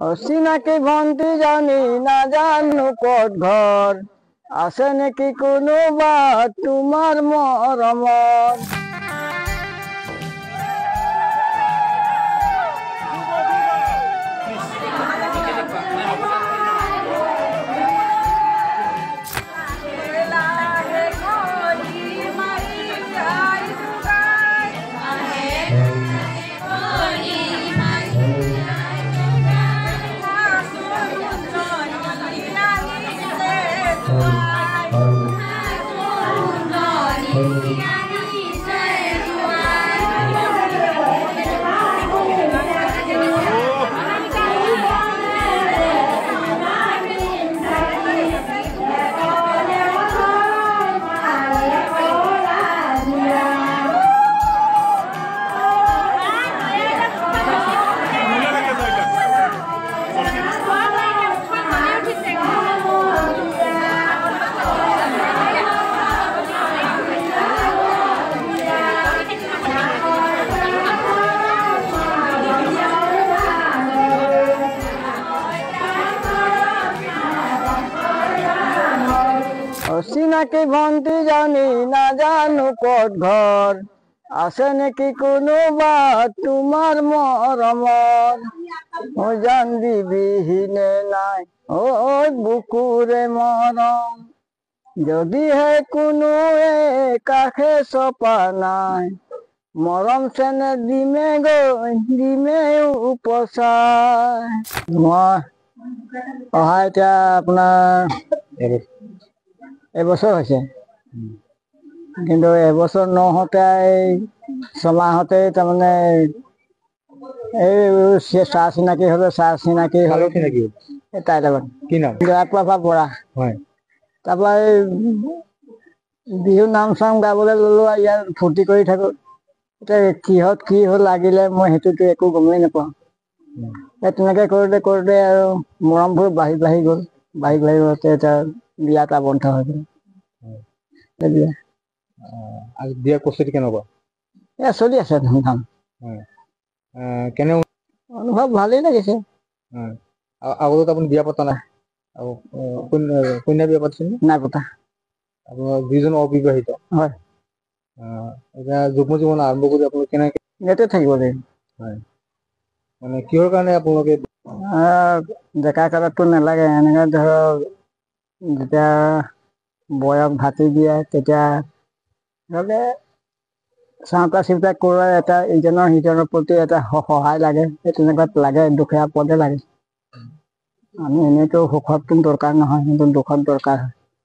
অচিনাকি ভন্টি জানি নাজানো ক'ত ঘৰ আছে নেকি কোনোবা তোমাৰ মৰমৰ। অচিনাকি ভন্টি জানি নাজানো ক'ত ঘৰ আছে নেকি কোনোবা তোমাৰ মৰমৰ। জান দিবিহিনে নাই ঐ বুকুৰে মৰম, যদিহে কোনোৱে কাষে চপা নাই মৰম চেনে দিমে গৈ দিমে উপচাই। মই অহা এতিয়া আপোনাৰ এবছৰ হৈছে, কিন্তু এবছৰ নহওঁতে ছমাহতে তাৰমানে এই চাহ চিনাকি হলো, চাহ চিনাকি হলো তাইৰ লগত। কি নাম? জয়াপ্ৰভা বৰা। হয়। তাৰপৰা এই বিহু নাম চাম গাবলৈ ললো আৰু ইয়াত ফূৰ্তি কৰি থাকো। এতিয়া কিহত কি হ'ল লাগিলে মই সেইটোতো একো গমেই নাপাওঁ। তেনেকে কৰোতে কৰোতে আৰু মৰমবোৰ বাঢ়ি বাঢ়ি গ'ল, বাঢ়ি বাঢ়ি গ'তে এতিয়া বিয়া এটা বন্ধ হৈ গ'ল। বিয়া প্ৰস্তুতি কেনেকুৱা? চলি আছে ধুমধাম। কেনে অনুভৱ ভালেই লাগিছে। আগত আপুনি বিয়া পতা নাই? কন্যা বিয়া পাতিছে? নাই পতা। আপোনাৰ দুইজন অবিবাহিত? হয়। এতিয়া যুগ্ম জীৱন আৰম্ভ কৰি আপোনালোকে কেনেকে ইয়াতে থাকিব লাগিব? হয়। মানে কিহৰ কাৰণে আপোনালোকে ডেকা কালততো নালাগে, এনেকে ধৰক যেতিয়া বয়স ভাতি দিয়ে তেতিয়া চাওঁতা চিন্তা কৰোৱা এটা ইজনৰ সিজনৰ প্ৰতি এটা সহায় লাগে, সেই তেনেকুৱাত লাগে, দুখীয়া পদে লাগে। আমি এনেইতো সুখত দৰকাৰ নহয়, কিন্তু দুখত দৰকাৰ হয়।